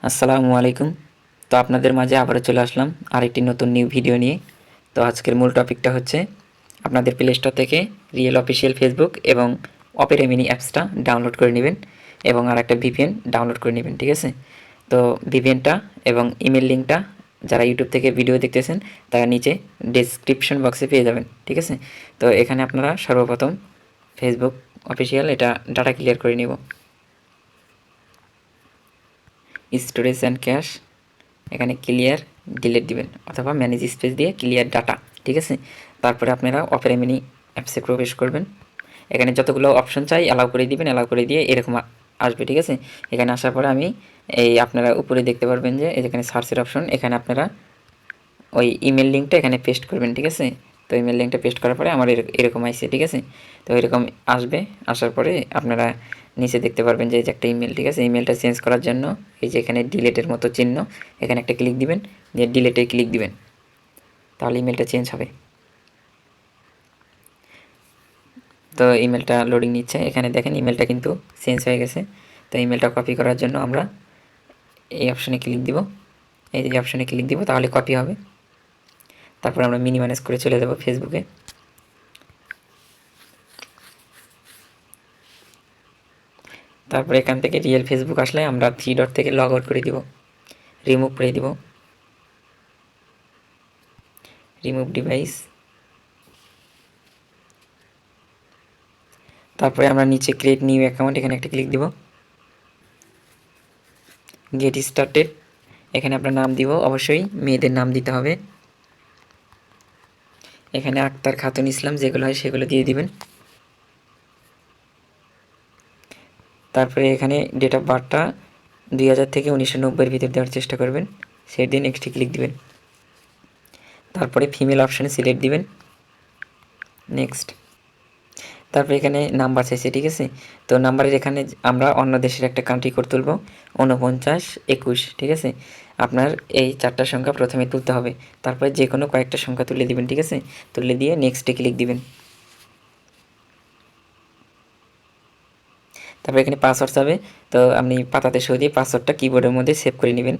আসসালামু আলাইকুম। তো আপনাদের মাঝে আবারও চলে আসলাম আরেকটি নতুন নিউ ভিডিও নিয়ে। তো আজকের মূল টপিকটা হচ্ছে আপনাদের প্লে স্টোর থেকে রিয়েল অফিসিয়াল ফেসবুক এবং অপেরা মিনি অ্যাপসটা ডাউনলোড করে নেবেন এবং আরেকটা ভিপিএন ডাউনলোড করে নেবেন, ঠিক আছে? তো ভিপিএনটা এবং ইমেল লিঙ্কটা যারা ইউটিউব থেকে ভিডিও দেখতেছেন তারা নিচে ডেসক্রিপশন বক্সে পেয়ে যাবেন, ঠিক আছে? তো এখানে আপনারা সর্বপ্রথম ফেসবুক অফিসিয়াল এটা ডাটা ক্লিয়ার করে নেব। স্টোরেজ অ্যান্ড ক্যাশ এখানে ক্লিয়ার ডিলিট দিবেন অথবা ম্যানেজ স্পেস দিয়ে ক্লিয়ার ডাটা, ঠিক আছে? তারপরে আপনারা অপেরা মিনি অ্যাপসে প্রবেশ করবেন। এখানে যতগুলো অপশন চাই অ্যালাউ করে দিবেন, অ্যালাউ করে দিয়ে এরকম আসবে, ঠিক আছে? এখানে আসার পরে আমি এই আপনারা উপরে দেখতে পারবেন যে এখানে সার্চের অপশন, এখানে আপনারা ওই ইমেল লিঙ্কটা এখানে পেস্ট করবেন, ঠিক আছে? তো ইমেল লিঙ্কটা পেস্ট করার পরে আমার এরকম আসছে, ঠিক আছে? তো এরকম আসবে, আসার পরে আপনারা নিচে দেখতে পারবেন যে এই যে একটা ইমেল, ঠিক আছে? ইমেলটা চেঞ্জ করার জন্য এই যে এখানে ডিলেটের মতো চিহ্ন, এখানে একটা ক্লিক দিবেন, দিয়ে ডিলেটে ক্লিক দিবেন, তাহলে ইমেলটা চেঞ্জ হবে। তো ইমেলটা লোডিং নিচ্ছে, এখানে দেখেন ইমেলটা কিন্তু চেঞ্জ হয়ে গেছে। তো ইমেলটা কপি করার জন্য আমরা এই অপশানে ক্লিক দিব, এই যে অপশানে ক্লিক দিব, তাহলে কপি হবে। তারপর আমরা মিনিমাইজ করে চলে যাব ফেসবুকে। তারপরে এখান থেকে রিয়েল ফেসবুক আসলে আমরা থ্রি ডট থেকে লগ আউট করে দিব, রিমুভ করে দিব, রিমুভ ডিভাইস। তারপরে আমরা নিচে ক্রিয়েট নিউ অ্যাকাউন্ট এখানে একটা ক্লিক দিব, গেট স্টার্টেড এখানে আপনার নাম দিব, অবশ্যই মেয়েদের নাম দিতে হবে। এখানে আক্তার খাতুন ইসলাম যেগুলো হয় সেগুলো দিয়ে দিবেন। তারপরে এখানে ডেট অফ বার্থটা 2000 থেকে 1990-এর ভিতর দেওয়ার চেষ্টা করবেন, সেদিন নেক্সটে ক্লিক দিবেন। তারপরে ফিমেল অপশানে সিলেক্ট দিবেন, নেক্সট। তারপরে এখানে নাম্বার চাইছে, ঠিক আছে? তো নাম্বারের এখানে আমরা অন্য দেশের একটা কান্ট্রি কোড তুলব, 4921, ঠিক আছে? আপনার এই 4টা সংখ্যা প্রথমে তুলতে হবে, তারপরে যে কোনো কয়েকটা সংখ্যা তুলে দিবেন, ঠিক আছে? তুলে দিয়ে নেক্সটে ক্লিক দিবেন। তারপরে এখানে পাসওয়ার্ড চাবে, তো আপনি পাতাতে সই দিয়ে পাসওয়ার্ডটা কিবোর্ডের মধ্যে সেভ করে নেবেন।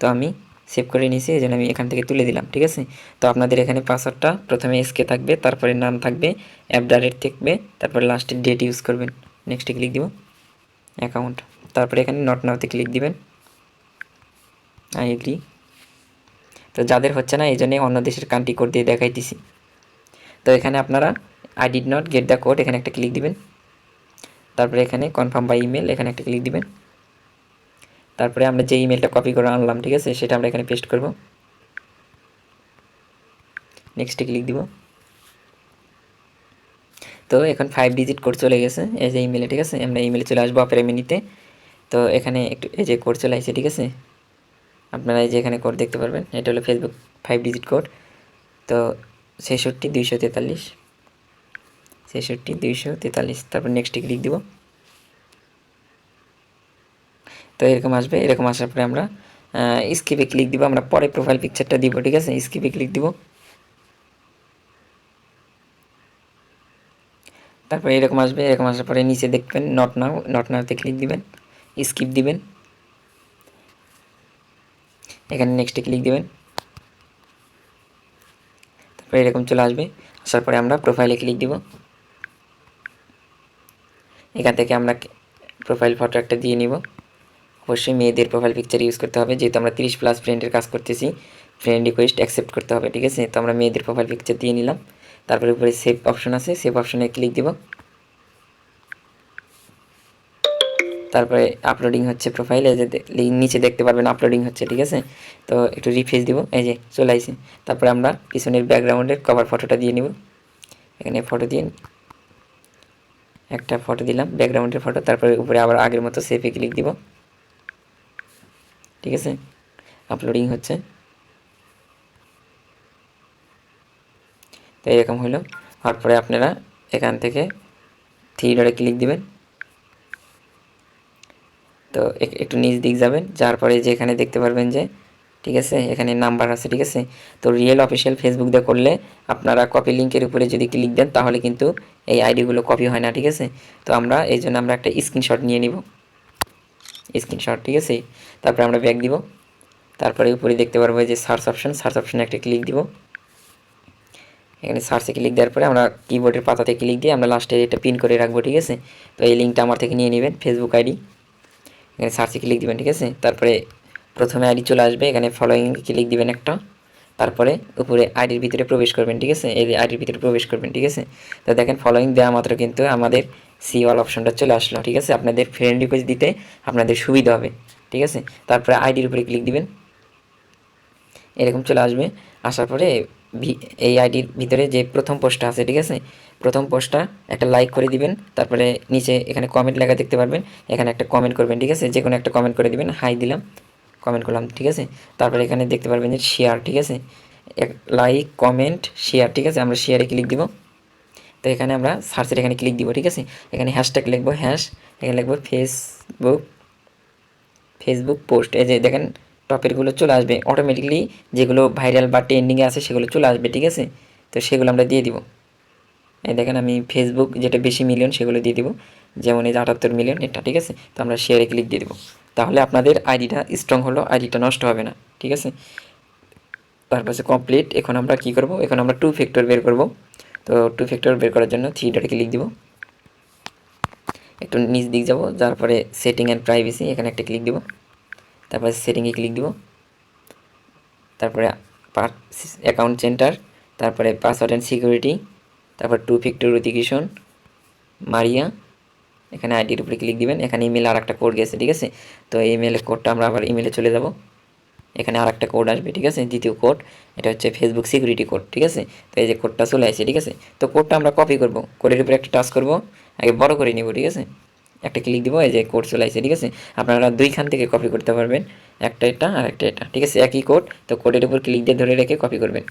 তো আমি সেভ করে নিয়েছি, এই জন্য আমি এখান থেকে তুলে দিলাম, ঠিক আছে? তো আপনাদের এখানে পাসওয়ার্ডটা প্রথমে এসকে থাকবে, তারপরে নাম থাকবে, অ্যাপ ডাইরেক্ট থাকবে, তারপরে লাস্টের ডেট ইউজ করবেন। নেক্সটে ক্লিক দিব, অ্যাকাউন্ট। তারপরে এখানে নট নাওতে ক্লিক দিবেন, আই এগ্রি। তো যাদের হচ্ছে না এই জন্যে অন্য দেশের কান্ট্রি কোড দিয়ে দেখাইতেছি। তো এখানে আপনারা I did not get the code এখানে একটা ক্লিক দিবেন। তারপরে এখানে কনফার্ম বাই ইমেল এখানে একটা ক্লিক দিবেন। তারপরে আমরা যে ইমেলটা কপি করে আনলাম, ঠিক আছে, সেটা আমরা এখানে পেস্ট করব, নেক্সটে ক্লিক দিব। তো এখন 5 ডিজিট কোড চলে গেছে এই যে ইমেলে, ঠিক আছে? আমরা ইমেলে চলে আসবো অপেরা মিনিতে। তো এখানে একটু এই যে কোড চলে আসছে, ঠিক আছে? আপনারা এই যে এখানে কোড দেখতে পারবেন, এটা হলো ফেসবুক 5 ডিজিট কোড। তো 66243, 66243, তারপর নেক্সটে ক্লিক দিব। তো এরকম আসবে, এরকম আসার পরে আমরা স্কিপে ক্লিক দিব, আমরা পরে প্রোফাইল পিকচারটা দিব, ঠিক আছে? স্কিপে ক্লিক দিব। তারপরে এরকম আসবে, এরকম আসার পরে নিচে দেখবেন নট নাও, নট নাওতে ক্লিক দিবেন, স্কিপ দিবেন, এখানে নেক্সটে ক্লিক দিবেন। তারপরে এরকম চলে আসবে, আসার পরে আমরা প্রোফাইলে ক্লিক দিব। এখান থেকে আমরা প্রোফাইল ফটো একটা দিয়ে নিব, অবশ্যই মেয়েদের প্রোফাইল পিকচার ইউজ করতে হবে, যেহেতু আমরা 30+ ফ্রেন্ডের কাজ করতেছি, ফ্রেন্ড রিকোয়েস্ট অ্যাকসেপ্ট করতে হবে, ঠিক আছে? তো আমরা মেয়েদের প্রোফাইল পিকচার দিয়ে নিলাম। তারপরে উপরে সেভ অপশন আছে, সেভ অপশনে ক্লিক দিব। তারপরে আপলোডিং হচ্ছে প্রোফাইল, এই যে নিচে দেখতে পারবেন আপলোডিং হচ্ছে, ঠিক আছে? তো একটু রিফ্রেশ দিব, এই যে চলে আসছে। তারপরে আমরা পিছনের ব্যাকগ্রাউন্ডের কভার ফটোটা দিয়ে নিব, এখানে ফটো দিয়ে একটা ফটো দিলাম, ব্যাকগ্রাউন্ডের ফটো। তারপরে উপরে আবার আগের মতো সেভে ক্লিক দিব, ঠিক আছে? আপলোডিং হচ্ছে, তো এরকম হলো। হওয়ার পরে আপনারা এখান থেকে থ্রি ডটে ক্লিক দিবেন। তো একটু নিচ দিক যাবেন, যার পরে যে এখানে দেখতে পারবেন যে, ঠিক আছে, এখানে নাম্বার আছে, ঠিক আছে? তো রিয়েল অফিসিয়াল ফেসবুক দিয়ে করলে আপনারা কপি লিঙ্কের উপরে যদি ক্লিক দেন তাহলে কিন্তু এই আইডিগুলো কপি হয় না, ঠিক আছে? তো আমরা এই জন্য আমরা একটা স্ক্রিনশট নিয়ে নিব, স্ক্রিনশট, ঠিক আছে। তারপরে আমরা ব্যাক দিব, তারপরে উপরে দেখতে পারবো যে সার্চ অপশানে একটা ক্লিক দিব। এখানে সার্চে ক্লিক দেওয়ার পরে আমরা কিবোর্ডের পাতাতে ক্লিক দিয়ে আমরা লাস্টে এটা পিন করে রাখবো, ঠিক আছে। তো এই লিঙ্কটা আমার থেকে নিয়ে নেবেন, ফেসবুক আইডি। এখানে সার্চে ক্লিক দিবেন, ঠিক আছে। তারপরে প্রথমে আইডি চলে আসবে, এখানে ফলোয়িং ক্লিক দিবেন একটা, তারপরে উপরে আইডির ভিতরে প্রবেশ করবেন, ঠিক আছে। এই আইডির ভিতরে প্রবেশ করবেন, ঠিক আছে। তো দেখেন ফলোয়িং দেওয়া মাত্র কিন্তু আমাদের সি অল অপশনটা চলে আসলো, ঠিক আছে। আপনাদের ফ্রেন্ড রিকোয়েস্ট দিতে আপনাদের সুবিধা হবে, ঠিক আছে। তারপরে আইডির উপরে ক্লিক দিবেন, এরকম চলে আসবে। আসার পরে এই আইডির ভিতরে যে প্রথম পোস্টটা আছে, ঠিক আছে, প্রথম পোস্টটা একটা লাইক করে দিবেন। তারপরে নিচে এখানে কমেন্ট লেখা দেখতে পারবেন, এখানে একটা কমেন্ট করবেন, ঠিক আছে। যে কোনো একটা কমেন্ট করে দিবেন, হাই দিলাম, কমেন্ট করলাম, ঠিক আছে। তারপরে এখানে দেখতে পারবেন যে শেয়ার, ঠিক আছে, লাইক কমেন্ট শেয়ার, ঠিক আছে। আমরা শেয়ারে ক্লিক দিব। তো এখানে আমরা সার্চের এখানে ক্লিক দিব, ঠিক আছে। এখানে হ্যাশট্যাগ লিখবো, এখানে লিখবো ফেসবুক পোস্ট। এই যে দেখেন টপিকগুলো চলে আসবে অটোমেটিকলি, যেগুলো ভাইরাল বা ট্রেন্ডিংয়ে আছে সেগুলো চলে আসবে, ঠিক আছে। তো সেগুলো আমরা দিয়ে দিব। এই দেখেন আমি ফেসবুক যেটা বেশি মিলিয়ন সেগুলো দিয়ে দিব, যেমন এই যে 78 মিলিয়ন এটা, ঠিক আছে। তো আমরা শেয়ারে ক্লিক দিয়ে দেবো, তাহলে আপনাদের আইডিটা স্ট্রং হলো, আইডিটা নষ্ট হবে না, ঠিক আছে। তারপর কমপ্লিট। এখন আমরা কি করব, এখন আমরা 2 ফ্যাক্টর বের করব। তো 2 ফ্যাক্টর বের করার জন্য 3 ডটে ক্লিক দিব, একটু নিচ দিক যাব, তারপরে সেটিং অ্যান্ড প্রাইভেসি এখানে একটা ক্লিক দিব, তারপরে সেটিংয়ে ক্লিক দিব, তারপরে অ্যাকাউন্ট সেন্টার, তারপরে পাসওয়ার্ড অ্যান্ড সিকিউরিটি, তারপর 2 ফ্যাক্টর অথেন্টিকেশন মারিয়া, এখানে আইডির উপরে ক্লিক দিবেন। এখানে ইমেল আর একটা কোড গেছে, ঠিক আছে। তো এই ইমেলের কোডটা আমরা আবার ইমেলে চলে যাব, এখানে আর একটা কোড আসবে, ঠিক আছে, দ্বিতীয় কোড, এটা হচ্ছে ফেসবুক সিকিউরিটি কোড, ঠিক আছে। তো এই যে কোডটা চলে আসছে, ঠিক আছে। তো কোডটা আমরা কপি করব, কোডের উপরে একটা টাচ করব, আগে বড় করে নিব, ঠিক আছে। একটা ক্লিক দিব, এই যে কোড চলে আসছে, ঠিক আছে। আপনারা দুইখান থেকে কপি করতে পারবেন, একটা এটা আর একটা এটা, ঠিক আছে, একই কোড। তো কোডের উপর ক্লিক দিয়ে ধরে রেখে কপি করবেন,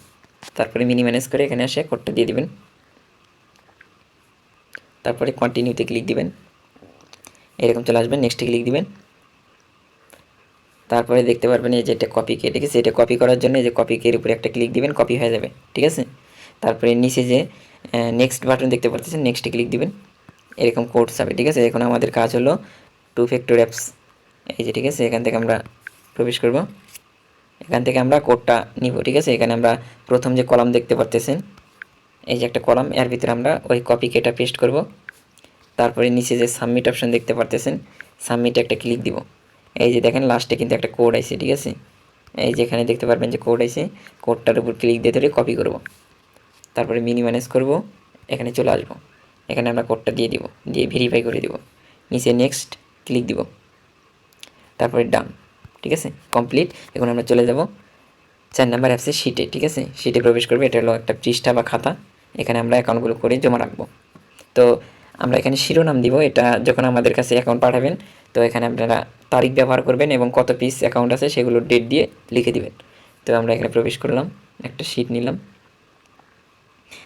তারপরে মিনি ম্যানেজ করে এখানে এসে কোডটা দিয়ে দিবেন, তারপরে কন্টিনিউতে ক্লিক দিবেন, এরকম চলে আসবেন, নেক্সটে ক্লিক দিবেন। তারপরে দেখতে পারবেন এই যে এটা কপি কে, ঠিক আছে। এটা কপি করার জন্য এই যে কপি কের উপরে একটা ক্লিক দিবেন, কপি হয়ে যাবে, ঠিক আছে। তারপরে নিচে যে নেক্সট বাটন দেখতে পাচ্ছেন, নেক্সটে ক্লিক দিবেন, এরকম কোডস হবে, ঠিক আছে। এখন আমাদের কাজ হলো 2 ফ্যাক্টর অ্যাপস, এই যে, ঠিক আছে। এখান থেকে আমরা প্রবেশ করব, এখান থেকে আমরা কোডটা নিব, ঠিক আছে। এখানে আমরা প্রথম যে কলাম দেখতে পাচ্ছেন, এই যে একটা কলাম, এর ভিতরে আমরা ওই কপি কেটা পেস্ট করব। তারপরে নিচে যে সাবমিট অপশন দেখতে পাচ্ছেন, সাবমিটে একটা ক্লিক দিব। এই যে দেখেন লাস্টে কিন্তু একটা কোড আইছে, ঠিক আছে। এই যে এখানে দেখতে পারবেন যে কোড আইছে, কোডটার উপর ক্লিক দিয়ে ধরে কপি করব, তারপরে মিনি ম্যানেজ করব, এখানে চলে আসব, এখানে আমরা কোডটা দিয়ে দিব, দিয়ে ভেরিফাই করে দিব, নিচে নেক্সট ক্লিক দিব, তারপরে ডান, ঠিক আছে, কমপ্লিট। এখন আমরা চলে যাব 4 নাম্বার অ্যাপসের শিটে, ঠিক আছে। শিটে প্রবেশ করবে, এটা হলো একটা পৃষ্ঠা বা খাতা, এখানে আমরা অ্যাকাউন্টগুলো করে জমা রাখবো। তো আমরা এখানে শিরোনাম দিব, এটা যখন আমাদের কাছে অ্যাকাউন্ট পাঠাবেন, তো এখানে আপনারা তারিখ ব্যবহার করবেন এবং কত পিস অ্যাকাউন্ট আছে সেগুলো ডেট দিয়ে লিখে দিবেন। তো আমরা এখানে প্রবেশ করলাম, একটা শিট নিলাম,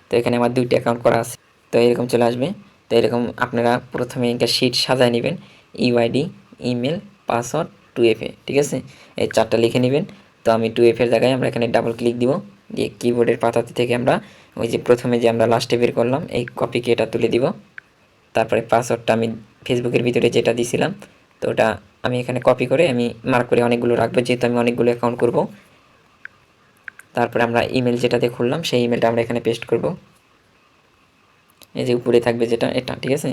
তো এখানে আমার 2টি অ্যাকাউন্ট করা আছে, তো এরকম চলে আসবে। তো এরকম আপনারা প্রথমে একটা শিট সাজায় নেবেন, ইউআইডি, ইমেল, পাসওয়ার্ড, 2FA, ঠিক আছে, এই 4টা লিখে নেবেন। তো আমি 2FA এর জায়গায় আমরা এখানে ডাবল ক্লিক দিব, দিয়ে কিবোর্ডের পাতাতে থেকে আমরা ওই যে প্রথমে যে আমরা লাস্টে বের করলাম এই কপি কি এটা তুলে দিব। তারপরে পাসওয়ার্ডটা আমি ফেসবুকের ভিতরে যেটা দিয়েছিলাম, তো ওটা আমি এখানে কপি করে আমি মার্ক করে অনেকগুলো রাখবো, যেহেতু আমি অনেকগুলো অ্যাকাউন্ট করব। তারপরে আমরা ইমেল যেটা দিয়ে খুললাম সেই ইমেলটা আমরা এখানে পেস্ট করব, এই যে উপরে থাকবে যেটা, এটা, ঠিক আছে।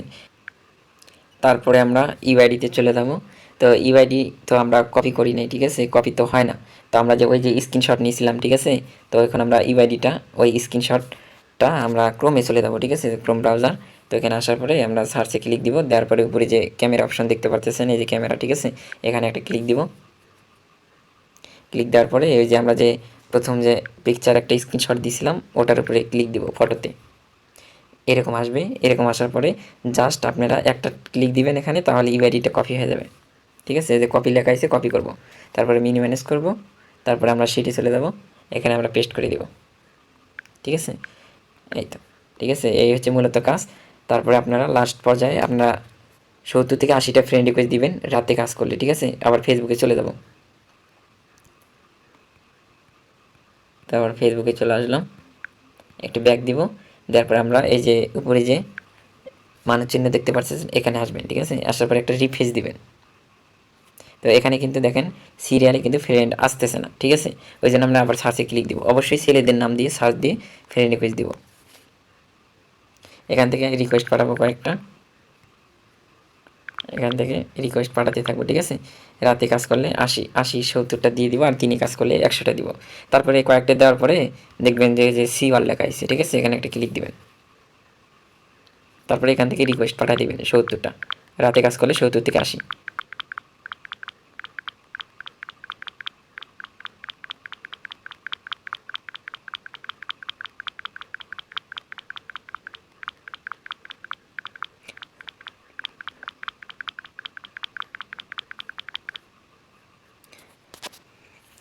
তারপরে আমরা ইউআইডিতে চলে যাব। তো ইউআইডি তো আমরা কপি করি নাই, ঠিক আছে, কপি তো হয় না। তো আমরা যে ওই যে স্ক্রিনশট নিয়েছিলাম, ঠিক আছে। তো এখন আমরা ইউআইডিটা ওই স্ক্রিনশটটা আমরা ক্রোমে চলে যাবো, ঠিক আছে, ক্রোম ব্রাউজার। তো এখানে আসার পরে আমরা সার্চে ক্লিক দিব, দেওয়ার পরে উপরে যে ক্যামেরা অপশন দেখতে পাচ্ছেন, এই যে ক্যামেরা, ঠিক আছে, এখানে একটা ক্লিক দিব। ক্লিক দেওয়ার পরে এই যে আমরা যে প্রথম যে পিকচার একটা স্ক্রিনশট দিয়েছিলাম ওটার উপরে ক্লিক দিব, ফটোতে এরকম আসবে। এরকম আসার পরে জাস্ট আপনারা একটা ক্লিক দিবেন এখানে, তাহলে ইউআইডিটা কপি হয়ে যাবে, ঠিক আছে। যে কপি লেখা আছে কপি করব, তারপরে মিনি ম্যানেজ করব, তারপরে আমরা শিটে চলে যাব, এখানে আমরা পেস্ট করে দিব, ঠিক আছে। এই তো, ঠিক আছে, এই হচ্ছে মূলত কাজ। তারপরে আপনারা লাস্ট পর্যায়ে আপনারা 70 থেকে 80টা ফ্রেন্ড রিকোয়েস্ট দিবেন রাতে কাজ করলে, ঠিক আছে। আবার ফেসবুকে চলে যাব, তারপর ফেসবুকে চলে আসলাম, একটু ব্যাক দিব, দেওয়ার পর আমরা এই যে উপরে যে মানের চিহ্ন দেখতে পাচ্ছেন এখানে আসবেন, ঠিক আছে। আসার পর একটা রিফ্রেশ দিবেন, তো এখানে কিন্তু দেখেন সিরিয়ালে কিন্তু ফ্রেন্ড আসতেছে না, ঠিক আছে। ওই জন্য আমরা আবার সার্চে ক্লিক দিব, অবশ্যই ছেলেদের নাম দিয়ে সার্চ দিয়ে ফ্রেন্ড রিকোয়েস্ট দিব। এখান থেকে রিকোয়েস্ট পাঠাবো কয়েকটা, এখান থেকে রিকোয়েস্ট পাঠাতে থাকবো, ঠিক আছে। রাতে কাজ করলে 70টা দিয়ে দিব, আর দিনে কাজ করলে 100টা দিব। তারপরে কয়েকটা দেওয়ার পরে দেখবেন যে সি ওয়াল লেখা আছে, ঠিক আছে। এখানে একটা ক্লিক দিবেন, তারপরে এখান থেকে রিকোয়েস্ট পাঠিয়ে দিবেন 70টা। রাতে কাজ করলে 70 থেকে 80।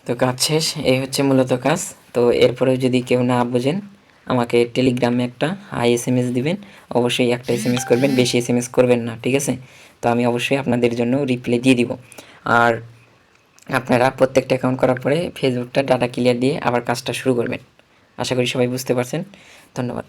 তো কাজ শেষ, এই হচ্ছে মূলত কাজ। তো এরপরেও যদি কেউ না বুঝেন, আমাকে টেলিগ্রামে একটা হাই SMS দিবেন। অবশ্যই একটা SMS করবেন, বেশি SMS করবেন না, ঠিক আছে। তো আমি অবশ্যই আপনাদের জন্য রিপ্লাই দিয়ে দিব। আর আপনারা প্রত্যেকটা অ্যাকাউন্ট করার পরে ফেসবুকটা ডাটা ক্লিয়ার দিয়ে আবার কাজটা শুরু করবেন। আশা করি সবাই বুঝতে পারছেন। ধন্যবাদ।